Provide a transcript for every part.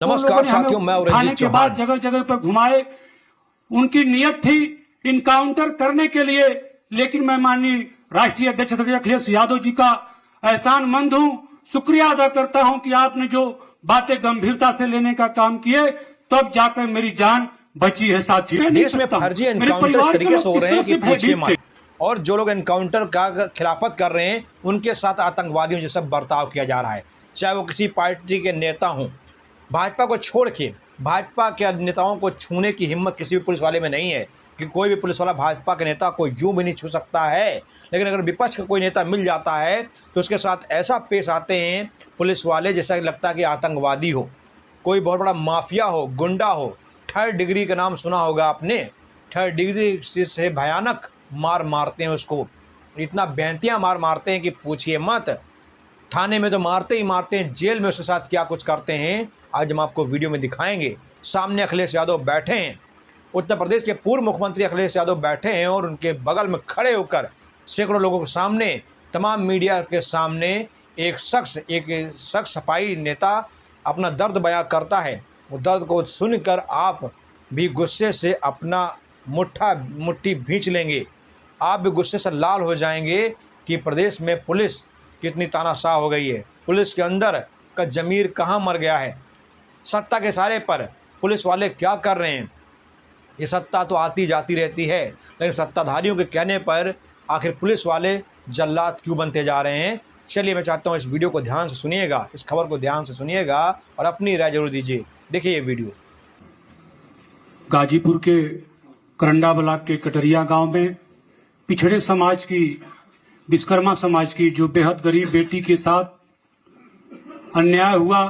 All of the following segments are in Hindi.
नमस्कार साथियों, मैं उठाने के बाद जगह जगह पर घुमाए। उनकी नियत थी इनकाउंटर करने के लिए, लेकिन मैं माननीय राष्ट्रीय अध्यक्ष अखिलेश यादव जी का एहसानमंद हूं, शुक्रिया अदा करता हूं कि आपने जो बातें गंभीरता से लेने का काम किए, तब जाकर मेरी जान बची है। साथियों, देश में फर्जी एनकाउंटर इस तरीके से हो रहे हैं कि पूछिए मत। और जो लोग एनकाउंटर का खिलाफत कर रहे हैं, उनके साथ आतंकवादियों जैसा बर्ताव किया जा रहा है, चाहे वो किसी पार्टी के नेता हों। भाजपा को छोड़ के भाजपा के नेताओं को छूने की हिम्मत किसी भी पुलिस वाले में नहीं है कि कोई भी पुलिस वाला भाजपा के नेता को यूं भी नहीं छू सकता है। लेकिन अगर विपक्ष का कोई नेता मिल जाता है तो उसके साथ ऐसा पेश आते हैं पुलिस वाले जैसा लगता है कि आतंकवादी हो, कोई बहुत बड़ा माफिया हो, गुंडा हो। 3rd डिग्री का नाम सुना होगा आपने। 3rd डिग्री से भयानक मार मारते हैं उसको, इतना बेंतियाँ मार मारते हैं कि पूछिए मत। थाने में तो मारते ही मारते हैं, जेल में उसके साथ क्या कुछ करते हैं आज हम आपको वीडियो में दिखाएंगे। सामने अखिलेश यादव बैठे हैं, उत्तर प्रदेश के पूर्व मुख्यमंत्री अखिलेश यादव बैठे हैं और उनके बगल में खड़े होकर सैकड़ों लोगों के सामने, तमाम मीडिया के सामने एक शख्स सफाई नेता अपना दर्द बयां करता है। वो दर्द को सुनकर आप भी गुस्से से अपना मुट्ठी भींच लेंगे, आप भी गुस्से से लाल हो जाएंगे कि प्रदेश में पुलिस कितनी तानाशाह हो गई है, पुलिस के अंदर का ज़मीर कहाँ मर गया है। सत्ता के इशारे पर पुलिस वाले क्या कर रहे हैं। ये सत्ता तो आती जाती रहती है, लेकिन सत्ताधारियों के कहने पर आखिर पुलिस वाले जल्लाद क्यों बनते जा रहे हैं। चलिए, मैं चाहता हूँ इस वीडियो को ध्यान से सुनिएगा, इस खबर को ध्यान से सुनिएगा और अपनी राय जरूर दीजिए। देखिए ये वीडियो। गाजीपुर के करंडा ब्लॉक के कटरिया गांव में पिछड़े समाज की, विश्वकर्मा समाज की जो बेहद गरीब बेटी के साथ अन्याय हुआ,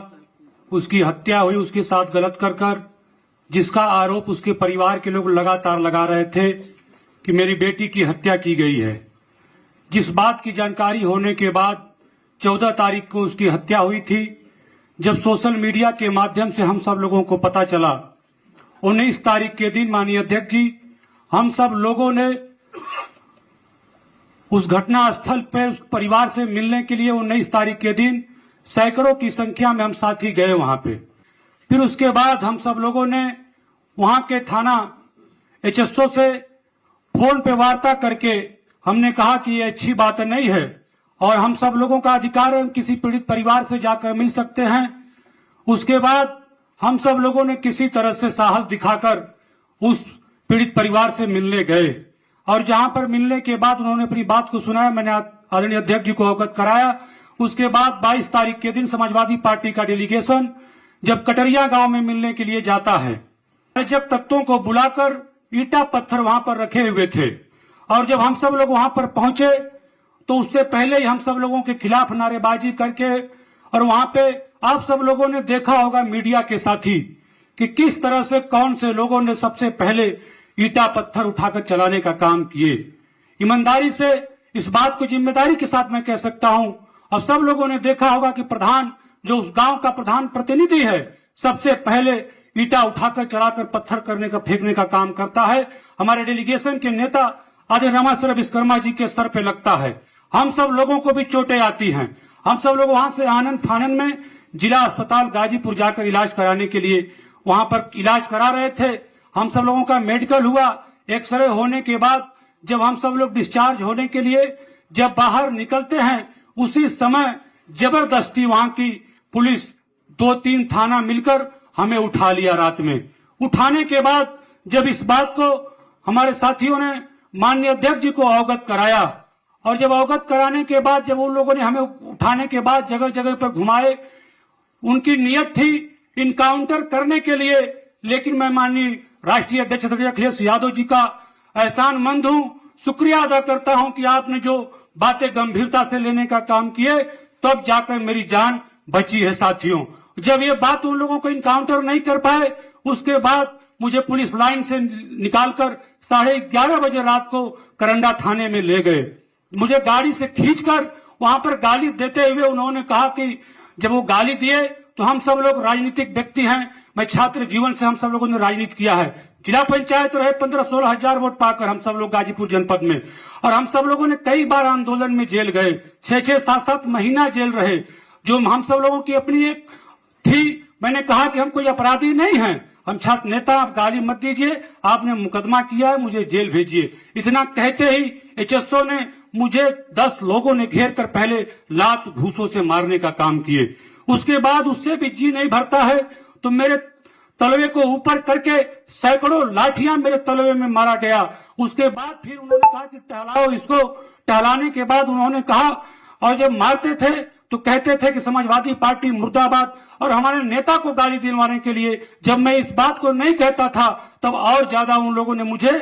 उसकी हत्या हुई, उसके साथ गलत कर जिसका आरोप उसके परिवार के लोग लगातार लगा रहे थे कि मेरी बेटी की हत्या की गई है। जिस बात की जानकारी होने के बाद 14 तारीख को उसकी हत्या हुई थी। जब सोशल मीडिया के माध्यम से हम सब लोगों को पता चला, 19 तारीख के दिन माननीय अध्यक्ष जी, हम सब लोगों ने उस घटना स्थल पर उस परिवार से मिलने के लिए 19 तारीख के दिन सैकड़ों की संख्या में हम साथी गए वहां पे। फिर उसके बाद हम सब लोगों ने वहां के थाना HSO से फोन पे वार्ता करके हमने कहा कि ये अच्छी बात नहीं है और हम सब लोगों का अधिकार है, किसी पीड़ित परिवार से जाकर मिल सकते हैं। उसके बाद हम सब लोगों ने किसी तरह से साहस दिखाकर उस पीड़ित परिवार से मिलने गए और जहां पर मिलने के बाद उन्होंने अपनी बात को सुनाया, मैंने आदरणीय अध्यक्ष जी को अवगत कराया। उसके बाद 22 तारीख के दिन समाजवादी पार्टी का डेलीगेशन जब कटरिया गांव में मिलने के लिए जाता है, जब तख्तों को बुलाकर ईटा पत्थर वहां पर रखे हुए थे और जब हम सब लोग वहां पर पहुंचे तो उससे पहले ही हम सब लोगों के खिलाफ नारेबाजी करके, और वहां पे आप सब लोगों ने देखा होगा मीडिया के साथी कि किस तरह से कौन से लोगों ने सबसे पहले ईटा पत्थर उठाकर चलाने का काम किए। ईमानदारी से इस बात को जिम्मेदारी के साथ मैं कह सकता हूं, और सब लोगों ने देखा होगा कि प्रधान, जो उस गांव का प्रधान प्रतिनिधि है, सबसे पहले ईटा उठाकर चढ़ाकर पत्थर करने का, फेंकने का काम करता है। हमारे डेलीगेशन के नेता आदरणीय रामाशर विश्वकर्मा जी के सर पे लगता है। हम सब लोगों को भी चोटें आती हैं। हम सब लोग वहां से आनंद फानन में जिला अस्पताल गाजीपुर जाकर इलाज कराने के लिए वहां पर इलाज करा रहे थे। हम सब लोगों का मेडिकल हुआ, एक्सरे होने के बाद जब हम सब लोग डिस्चार्ज होने के लिए जब बाहर निकलते हैं, उसी समय जबरदस्ती वहां की पुलिस 2-3 थाना मिलकर हमें उठा लिया। रात में उठाने के बाद जब इस बात को हमारे साथियों ने माननीय अध्यक्ष जी को अवगत कराया, और जब अवगत कराने के बाद जब उन लोगों ने हमें उठाने के बाद जगह जगह पर घुमाए, उनकी नियत थी इनकाउंटर करने के लिए, लेकिन मैं माननीय राष्ट्रीय अध्यक्ष अखिलेश यादव जी का एहसानमंद हूं, शुक्रिया अदा करता हूं कि आपने जो बातें गंभीरता से लेने का काम किए, तब जाकर मेरी जान बची है। साथियों, जब ये बात उन लोगों को इनकाउंटर नहीं कर पाए, उसके बाद मुझे पुलिस लाइन से निकालकर 11:30 बजे रात को करंडा थाने में ले गए। मुझे गाड़ी से खींचकर वहां पर गाली देते हुए उन्होंने कहा कि जब वो गाली दिए तो हम सब लोग राजनीतिक व्यक्ति हैं, मैं छात्र जीवन से हम सब लोगों ने राजनीति किया है। जिला पंचायत रहे 15-16 हजार वोट पाकर हम सब लोग गाजीपुर जनपद में, और हम सब लोगों ने कई बार आंदोलन में जेल गए, 6-6, 7-7 महीना जेल रहे। जो हम सब लोगों की अपनी एक थी मैंने कहा कि हम कोई अपराधी नहीं हैं, हम छात्र नेता, आप गाली मत दीजिए, आपने मुकदमा किया है, मुझे जेल भेजिए। इतना कहते ही एचएसओ ने मुझे 10 लोगों ने घेर कर पहले लात घूसों से मारने का काम किए। उसके बाद उससे भी जी नहीं भरता है तो मेरे तलवे को ऊपर करके सैकड़ों लाठियां मेरे तलवे में मारा गया। उसके बाद फिर उन्होंने कहा कि टहलाओ इसको। टहलाने के बाद उन्होंने कहा, और जब मारते थे तो कहते थे कि समाजवादी पार्टी मुर्दाबाद, और हमारे नेता को गाली दिलवाने के लिए जब मैं इस बात को नहीं कहता था तब और ज्यादा उन लोगों ने मुझे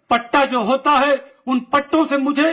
पट्टा जो होता है उन पट्टों से मुझे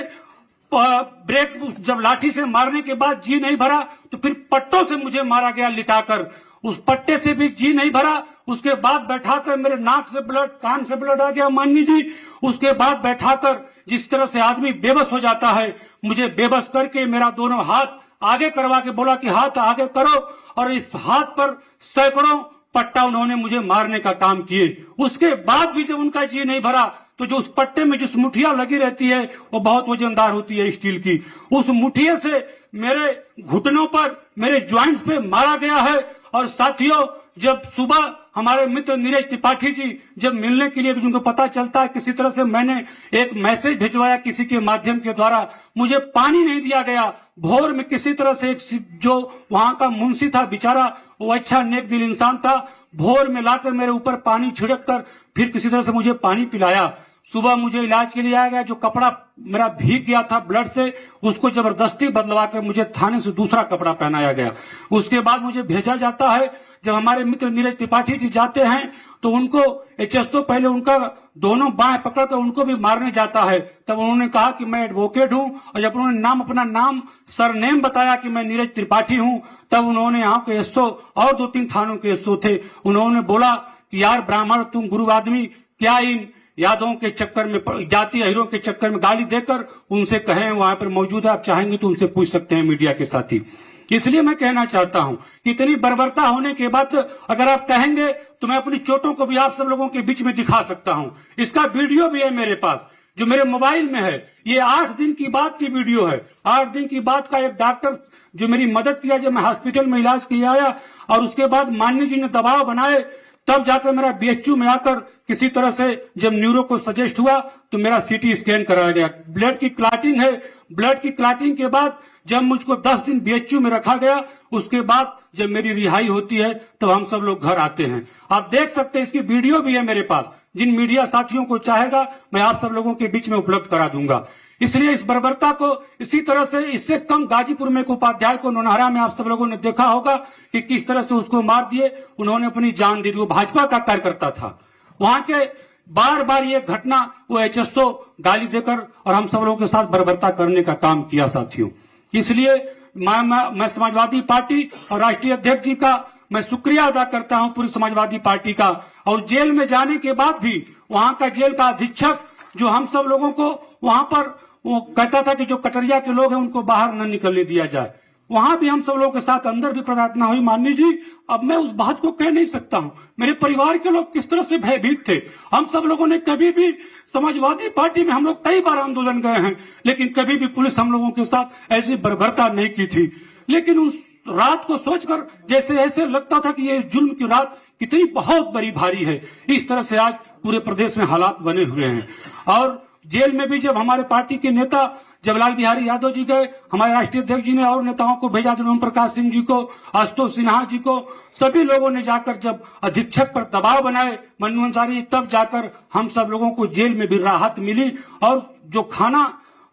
ब्रेक, जब लाठी से मारने के बाद जी नहीं भरा तो फिर पट्टों से मुझे मारा गया लिटाकर। उस पट्टे से भी जी नहीं भरा। उसके बाद बैठाकर मेरे नाक से ब्लड, कान से ब्लड आ गया माननी जी। उसके बाद बैठाकर जिस तरह से आदमी बेबस हो जाता है, मुझे बेबस करके मेरा दोनों हाथ आगे करवा के बोला कि हाथ आगे करो, और इस हाथ पर सैकड़ों पट्टा उन्होंने मुझे मारने का काम किए। उसके बाद भी जब उनका जी नहीं भरा तो जो उस पट्टे में जिस मुठिया लगी रहती है वो बहुत वजनदार होती है स्टील की, उस मुठिए से मेरे घुटनों पर, मेरे ज्वाइंट्स पे मारा गया है। और साथियों, जब सुबह हमारे मित्र नीरज त्रिपाठी जी जब मिलने के लिए, जिनको पता चलता है किसी तरह से मैंने एक मैसेज भिजवाया किसी के माध्यम के द्वारा, मुझे पानी नहीं दिया गया। भोर में किसी तरह से एक जो वहां का मुंशी था बेचारा, वो अच्छा नेक दिल इंसान था, भोर में लाकर मेरे ऊपर पानी छिड़क कर फिर किसी तरह से मुझे पानी पिलाया। सुबह मुझे इलाज के लिए आया गया। जो कपड़ा मेरा भीग गया था ब्लड से, उसको जबरदस्ती बदलवा कर मुझे थाने से दूसरा कपड़ा पहनाया गया। उसके बाद मुझे भेजा जाता है। जब हमारे मित्र नीरज त्रिपाठी जी जाते हैं तो उनको एचएसओ पहले उनका दोनों बाएं पकड़कर उनको भी मारने जाता है। तब उन्होंने कहा कि मैं एडवोकेट हूं, और जब उन्होंने अपना नाम सरनेम बताया कि मैं नीरज त्रिपाठी हूं, तब उन्होंने यहाँ के एसओ और 2-3 थानों के एसओ थे, उन्होंने बोला कि यार ब्राह्मण, तुम गुरु आदमी, क्या इन यादों के चक्कर में, जातीय हीरों के चक्कर में गाली देकर उनसे कहें, वहां पर मौजूद है, आप चाहेंगे तो उनसे पूछ सकते हैं मीडिया के साथी। इसलिए मैं कहना चाहता हूं कि इतनी बर्बरता होने के बाद अगर आप कहेंगे तो मैं अपनी चोटों को भी आप सब लोगों के बीच में दिखा सकता हूं। इसका वीडियो भी है मेरे पास जो मेरे मोबाइल में है। ये 8 दिन की बात की वीडियो है। 8 दिन की बात का एक डॉक्टर जो मेरी मदद किया जब मैं हॉस्पिटल में इलाज किया आया, और उसके बाद माननीय जी ने दबाव बनाए, तब जाकर मेरा बीएचयू में आकर किसी तरह से जब न्यूरो को सजेस्ट हुआ तो मेरा सीटी स्कैन कराया गया। ब्लड की क्लॉटिंग है। ब्लड की क्लॉटिंग के बाद जब मुझको 10 दिन बीएचयू में रखा गया, उसके बाद जब मेरी रिहाई होती है तब हम सब लोग घर आते हैं। आप देख सकते हैं, इसकी वीडियो भी है मेरे पास। जिन मीडिया साथियों को चाहेगा मैं आप सब लोगों के बीच में उपलब्ध करा दूंगा। इसलिए इस बर्बरता को इसी तरह से, इससे कम गाजीपुर में एक उपाध्याय को नौनहरा में आप सब लोगों ने देखा होगा कि किस तरह से उसको मार दिए, उन्होंने अपनी जान दे दी। वो भाजपा का कार्यकर्ता था। वहां के बार बार ये घटना वो एचएसओ गाली देकर और हम सब लोगों के साथ बर्बरता करने का काम किया साथियों। इसलिए मैं समाजवादी पार्टी और राष्ट्रीय अध्यक्ष जी का मैं शुक्रिया अदा करता हूं, पूरी समाजवादी पार्टी का। और जेल में जाने के बाद भी वहां का जेल का अधीक्षक जो हम सब लोगों को वहां पर वो कहता था कि जो कटरिया के लोग हैं उनको बाहर न निकलने दिया जाए, वहां भी हम सब लोगों के साथ अंदर भी प्रार्थना हुई। माननीय जी, अब मैं उस बात को कह नहीं सकता हूं। मेरे परिवार के लोग किस तरह से भयभीत थे। हम सब लोगों ने कभी भी समाजवादी पार्टी में हम लोग कई बार आंदोलन गए हैं, लेकिन कभी भी पुलिस हम लोगों के साथ ऐसी बर्बरता नहीं की थी। लेकिन उस रात को सोचकर जैसे ऐसे लगता था कि ये जुल्म की रात कितनी बहुत बड़ी भारी है। इस तरह से आज पूरे प्रदेश में हालात बने हुए हैं। और जेल में भी जब हमारे पार्टी के नेता जब लाल बिहारी यादव जी गए, हमारे राष्ट्रीय अध्यक्ष जी ने और नेताओं को भेजा, ओम प्रकाश सिंह जी को, आशुतोष सिन्हा जी को, सभी लोगों ने जाकर जब अधीक्षक पर दबाव बनाए मन्नू अंसारी, तब जाकर हम सब लोगों को जेल में भी राहत मिली। और जो खाना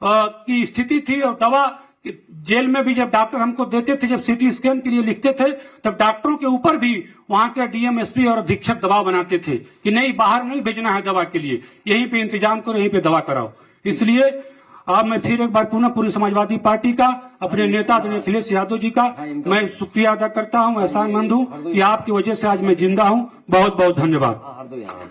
की स्थिति थी और दवा जेल में भी जब डॉक्टर हमको देते थे, जब सीटी स्कैन के लिए लिखते थे, तब डॉक्टरों के ऊपर भी वहां के डीएम एसपी और अधीक्षक दबाव बनाते थे कि नहीं, बाहर नहीं भेजना है दवा के लिए, यहीं पे इंतजाम करो, यहीं पे दवा कराओ। इसलिए अब मैं फिर एक बार पुनः पूरी समाजवादी पार्टी का, अपने नेता अखिलेश यादव जी का मैं शुक्रिया अदा करता हूं, एहसानमंद हूं कि आपकी वजह से आज मैं जिंदा हूं। बहुत बहुत धन्यवाद।